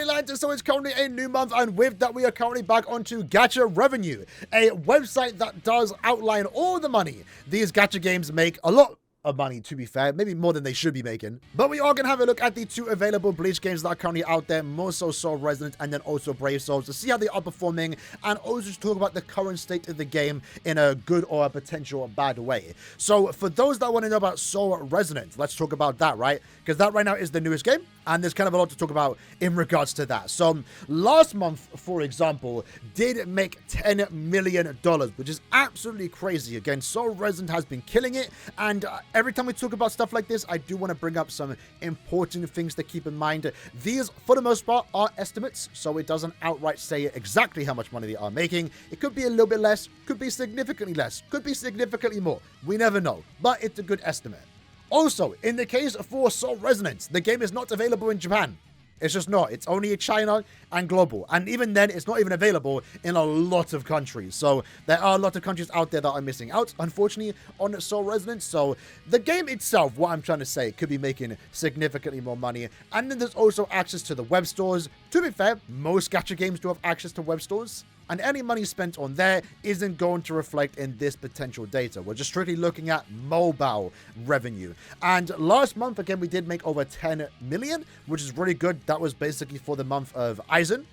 right, lads, so it's currently a new month, and with that, we are currently back onto Gacha Revenue, a website that does outline all the money these gacha games make. A lot of money, to be fair, maybe more than they should be making. But we are going to have a look at the two available Bleach games that are currently out there, more so Soul Resonance and then also Brave Souls, to see how they are performing, and also to talk about the current state of the game in a good or a potential bad way. So for those that want to know about Soul Resonance, let's talk about that, right? Because that right now is the newest game, and there's kind of a lot to talk about in regards to that. So last month, for example, did make $10 million, which is absolutely crazy. Again, Soul Resonance has been killing it, and every time we talk about stuff like this, I do want to bring up some important things to keep in mind. These, for the most part, are estimates, so it doesn't outright say exactly how much money they are making. It could be a little bit less, could be significantly less, could be significantly more. We never know, but it's a good estimate. Also, in the case for Soul Resonance, the game is not available in Japan. It's just not. It's only in China and global. And even then, it's not even available in a lot of countries. So there are a lot of countries out there that are missing out, unfortunately, on Soul Resonance. So the game itself, what I'm trying to say, could be making significantly more money. And then there's also access to the web stores. To be fair, most gacha games do have access to web stores, and any money spent on there isn't going to reflect in this potential data. We're just strictly looking at mobile revenue. And last month, again, we did make over 10 million, which is really good. That was basically for the month of Aizen.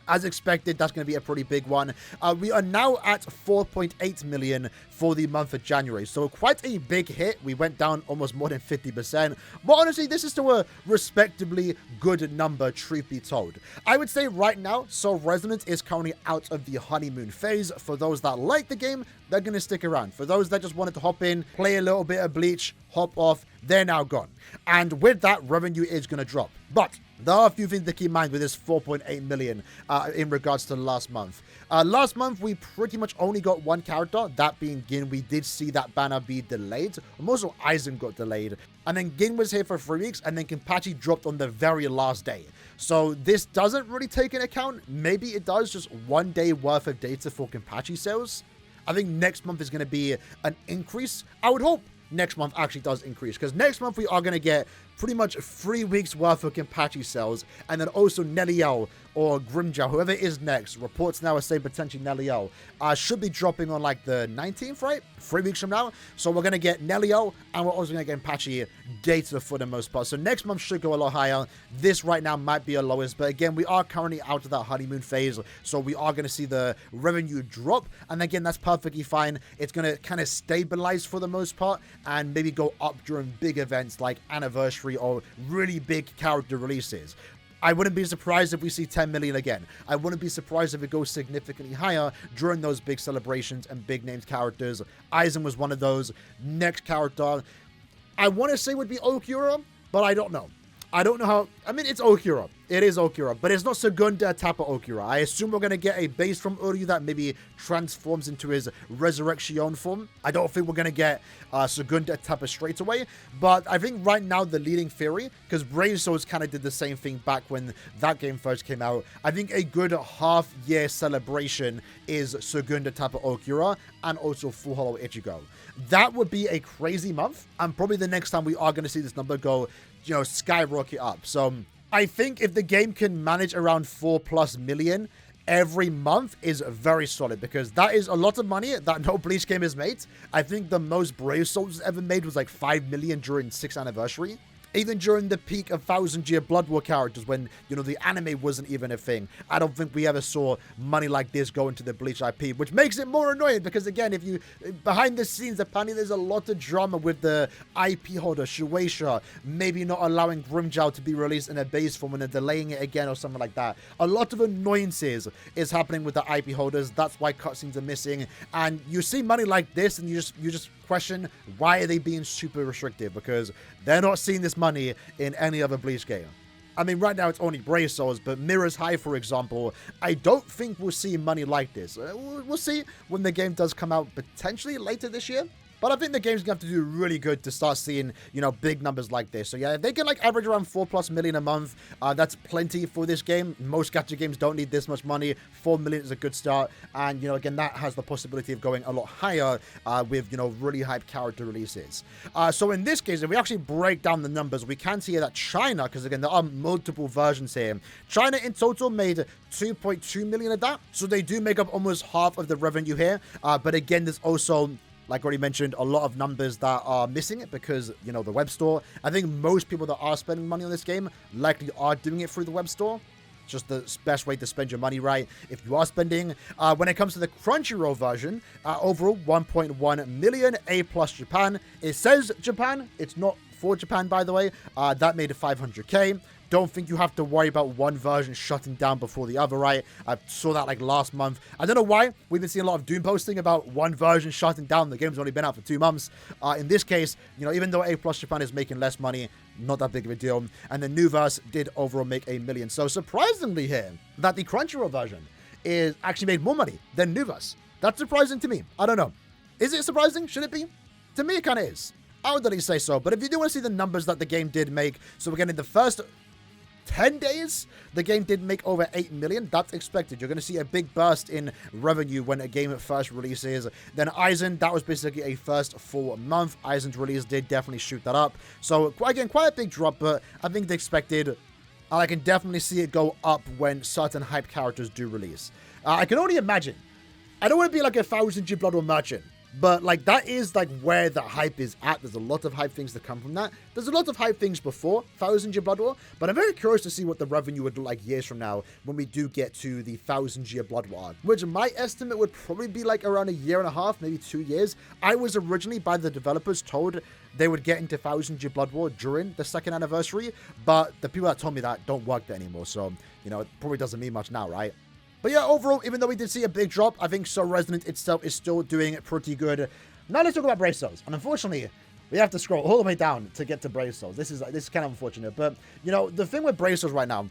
As expected, that's going to be a pretty big one. We are now at 4.8 million for the month of January. So quite a big hit. We went down almost more than 50%. But honestly, this is still a respectably good number, truth be told. I would say right now, Soul Resonance is currently out of the honeymoon phase. For those that like the game, they're going to stick around. For those that just wanted to hop in, play a little bit of Bleach, hop off, they're now gone. And with that, revenue is going to drop. But there are a few things to keep in mind with this 4.8 million in regards to last month. Last month, we pretty much only got one character, that being Gin. We did see that banner be delayed. Also, Aizen got delayed. And then Gin was here for 3 weeks, and then Kenpachi dropped on the very last day. So this doesn't really take into account. Maybe it does, just 1 day worth of data for Kenpachi sales. I think next month is going to be an increase. I would hope next month actually does increase, because next month we are going to get pretty much 3 weeks worth of Kenpachi sales, and then also Neliel or Grimjow, whoever is next. Reports now are saying potentially Neliel should be dropping on like the 19th, right? 3 weeks from now. So we're going to get Neliel, and we're also going to get Kenpachi data for the most part. So next month should go a lot higher. This right now might be a lowest, but again, we are currently out of that honeymoon phase, so we are going to see the revenue drop, and again, that's perfectly fine. It's going to kind of stabilize for the most part, and maybe go up during big events like anniversary or really big character releases. I wouldn't be surprised if we see 10 million again. I wouldn't be surprised if it goes significantly higher during those big celebrations and big named characters. Aizen was one of those. Next character, I want to say would be Okura, but I don't know. I don't know how. I mean, it's Okura. It is Okura, but it's not Segunda Etapa Okura. I assume we're going to get a base from Uryu that maybe transforms into his Resurrection form. I don't think we're going to get Segunda Etapa straight away, but I think right now the leading theory, because Brave Souls kind of did the same thing back when that game first came out, I think a good half-year celebration is Segunda Etapa Okura and also Full Hollow Ichigo. That would be a crazy month, and probably the next time we are going to see this number go, skyrocket up. So I think if the game can manage around 4+ million every month is very solid, because that is a lot of money that no Bleach game has made. I think the most Brave Souls ever made was like 5 million during 6th anniversary. Even during the peak of 1000-year Blood War characters, when, the anime wasn't even a thing, I don't think we ever saw money like this go into the Bleach IP, which makes it more annoying, because again, if you, behind the scenes, apparently there's a lot of drama with the IP holder, Shueisha, maybe not allowing Grimjow to be released in a base form and then delaying it again or something like that. A lot of annoyances is happening with the IP holders. That's why cutscenes are missing, and you see money like this, and you just question, why are they being super restrictive? Because they're not seeing this money in any other Bleach game. I mean, right now it's only Brave Souls, but Mirror's High, for example, I don't think we'll see money like this. We'll see when the game does come out, potentially later this year. But I think the game's going to have to do really good to start seeing, you know, big numbers like this. So yeah, if they can like average around 4+ million a month, that's plenty for this game. Most gacha games don't need this much money. 4 million is a good start. And, you know, again, that has the possibility of going a lot higher with, you know, really hyped character releases. So in this case, if we actually break down the numbers, we can see that China, because again, there are multiple versions here. China in total made 2.2 million of that. So they do make up almost half of the revenue here. But again, there's also, like already mentioned, a lot of numbers that are missing it because, you know, the web store. I think most people that are spending money on this game likely are doing it through the web store. Just the best way to spend your money, right? If you are spending. When it comes to the Crunchyroll version, overall 1.1 million, A+ Japan. It says Japan. It's not for Japan, by the way. That made 500k. Don't think you have to worry about one version shutting down before the other, right? I saw that like last month. I don't know why. We've been seeing a lot of Doom posting about one version shutting down. The game's only been out for 2 months. In this case, you know, even though A+ Japan is making less money, not that big of a deal. And the new verse did overall make 1 million. So surprisingly here, that the Crunchyroll version is actually made more money than new verse. That's surprising to me. I don't know. Is it surprising? Should it be? To me, it kind of is. I would at least say so. But if you do want to see the numbers that the game did make, so again, in the first 10 days, the game did make over 8 million. That's expected. You're going to see a big burst in revenue when a game first releases. Then Aizen, that was basically a first full month. Aizen's release did definitely shoot that up. So again, quite a big drop, but I think they expected. I can definitely see it go up when certain hype characters do release. I can only imagine. I don't want to be like a 1000G Blood War merchant, but like that is like where the hype is at. There's a lot of hype things that come from that. There's a lot of hype things before 1000G Blood War, but I'm very curious to see what the revenue would look like years from now when we do get to the 1000G Blood War, which my estimate would probably be like around 1.5 years, maybe 2 years. I was originally by the developers told they would get into 1000G Blood War during the 2nd anniversary, but the people that told me that don't work there anymore. So, you know, it probably doesn't mean much now, right? But yeah, overall, even though we did see a big drop, I think Soul Resonance itself is still doing pretty good. Now let's talk about Brave Souls. And unfortunately, we have to scroll all the way down to get to Brave Souls. This is kind of unfortunate. But, you know, the thing with Brave Souls right now,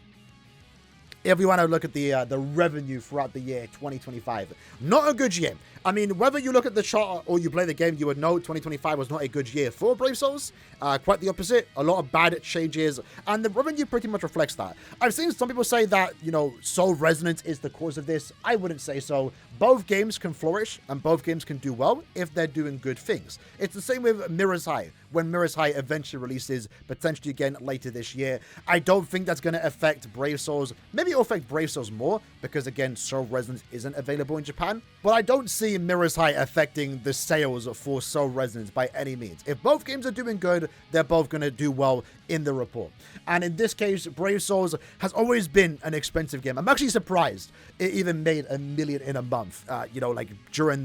if we want to look at the revenue throughout the year 2025, not a good year. I mean, whether you look at the chart or you play the game, you would know 2025 was not a good year for Brave Souls. Quite the opposite. A lot of bad changes, and the revenue pretty much reflects that. I've seen some people say that, you know, Soul Resonance is the cause of this. I wouldn't say so. Both games can flourish, and both games can do well if they're doing good things. It's the same with Mirror's High. When Mirror's High eventually releases, potentially again later this year, I don't think that's going to affect Brave Souls. Maybe it'll affect Brave Souls more, because again, Soul Resonance isn't available in Japan. But I don't see Mirror's High affecting the sales for Soul Resonance by any means. If both games are doing good, they're both going to do well in the report. And in this case, Brave Souls has always been an expensive game. I'm actually surprised it even made 1 million in a month. You know, like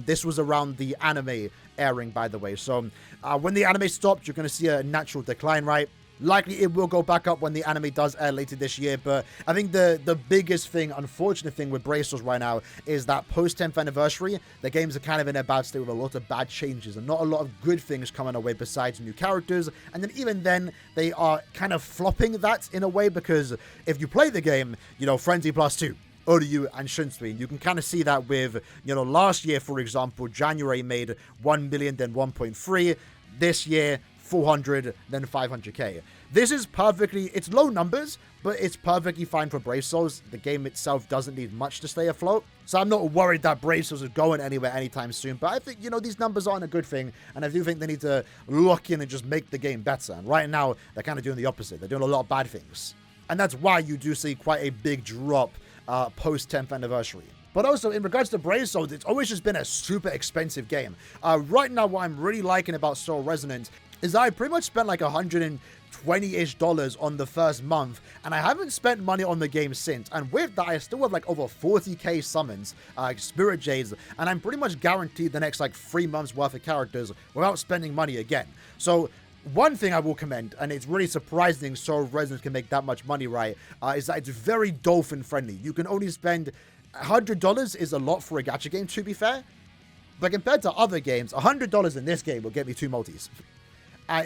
this was around the anime airing, by the way. So when the anime stopped, you're going to see a natural decline, right? Likely it will go back up when the anime does air later this year, but I think the biggest thing, unfortunate thing with Brave Souls right now is that post 10th anniversary, the games are kind of in a bad state with a lot of bad changes and not a lot of good things coming away besides new characters. And then even then, they are kind of flopping that in a way, because if you play the game, you know, Frenzy Plus 2, Oryu and Shunsui. You can kind of see that with, you know, last year, for example, January made 1 million, then 1.3. This year, 400, then 500k. This is perfectly, it's low numbers, but it's perfectly fine for Brave Souls. The game itself doesn't need much to stay afloat. So I'm not worried that Brave Souls is going anywhere anytime soon. But I think, you know, these numbers aren't a good thing. And I do think they need to lock in and just make the game better. And right now, they're kind of doing the opposite. They're doing a lot of bad things. And that's why you do see quite a big drop post 10th anniversary. But also, in regards to Brave Souls, it's always just been a super expensive game. Right now, what I'm really liking about Soul Resonance is that I pretty much spent like $120-ish on the first month, and I haven't spent money on the game since. And with that, I still have like over 40k summons, Spirit Jades, and I'm pretty much guaranteed the next like 3 months worth of characters without spending money again. So one thing I will commend, and it's really surprising Soul Resonance can make that much money, right, is that it's very Dolphin-friendly. You can only spend $100 is a lot for a gacha game, to be fair. But compared to other games, $100 in this game will get me 2 multis.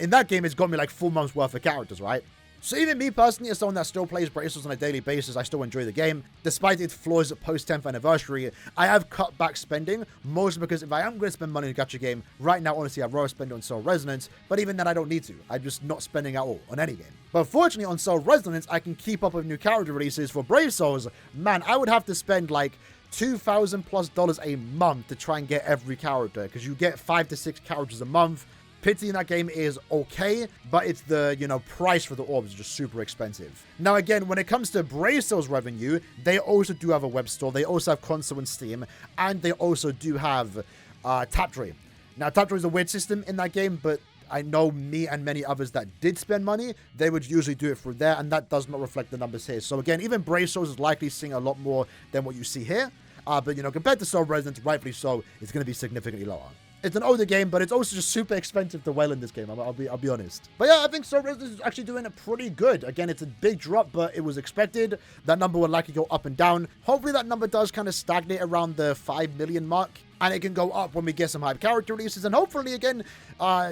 In that game, it's got me like 4 months worth of characters, right? So even me personally, as someone that still plays Brave Souls on a daily basis, I still enjoy the game. Despite its flaws post 10th anniversary, I have cut back spending, mostly because if I am going to spend money on a gacha game, right now, honestly, I'd rather spend it on Soul Resonance, but even then I don't need to. I'm just not spending at all on any game. But fortunately on Soul Resonance, I can keep up with new character releases. For Brave Souls, man, I would have to spend like $2,000+ a month to try and get every character, because you get 5 to 6 characters a month. Pity in that game is okay, but it's the, price for the orbs is just super expensive. Now, again, when it comes to Brave Souls revenue, they also do have a web store. They also have console and Steam, and they also do have Taptree. Now, Taptree is a weird system in that game, but I know me and many others that did spend money, they would usually do it through there, and that does not reflect the numbers here. So again, even Brave Souls is likely seeing a lot more than what you see here. But, compared to Soul Resonance, rightfully so, it's going to be significantly lower. It's an older game, but it's also just super expensive to well in this game. I'll be honest. But yeah, I think Soul Resonance is actually doing pretty good. Again, it's a big drop, but it was expected. That number will likely go up and down. Hopefully that number does kind of stagnate around the 5 million mark. And it can go up when we get some hype character releases. And hopefully, again,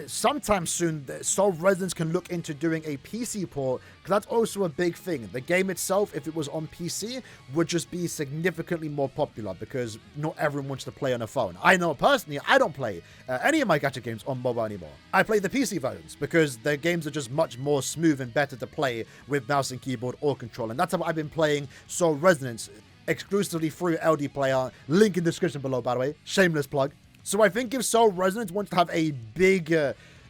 sometime soon, Soul Resonance can look into doing a PC port, because that's also a big thing. The game itself, if it was on PC, would just be significantly more popular, because not everyone wants to play on a phone. I know personally, I don't play any of my gacha games on mobile anymore. I play the PC versions, because the games are just much more smooth and better to play with mouse and keyboard or control. And that's how I've been playing Soul Resonance exclusively through LD Player. Link in the description below, by the way. Shameless plug. So I think if Soul Resonance wants to have a big,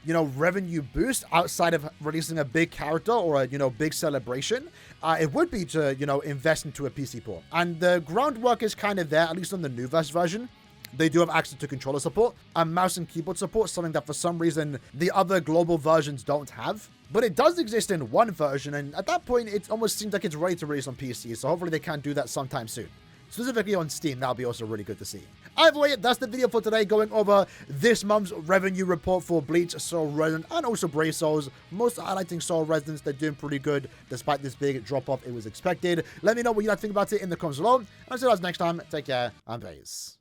revenue boost outside of releasing a big character or a, big celebration, it would be to, invest into a PC port. And the groundwork is kind of there, at least on the new version. They do have access to controller support and mouse and keyboard support, something that for some reason the other global versions don't have. But it does exist in one version, and at that point, it almost seems like it's ready to release on PC, so hopefully they can do that sometime soon. Specifically on Steam, that'll be also really good to see. Either way, that's the video for today, going over this month's revenue report for Bleach, Soul Resonance, and also Brave Souls. Most highlighting Soul Resonance, they're doing pretty good, despite this big drop-off it was expected. Let me know what you guys think about it in the comments below. And until next time, take care, and peace.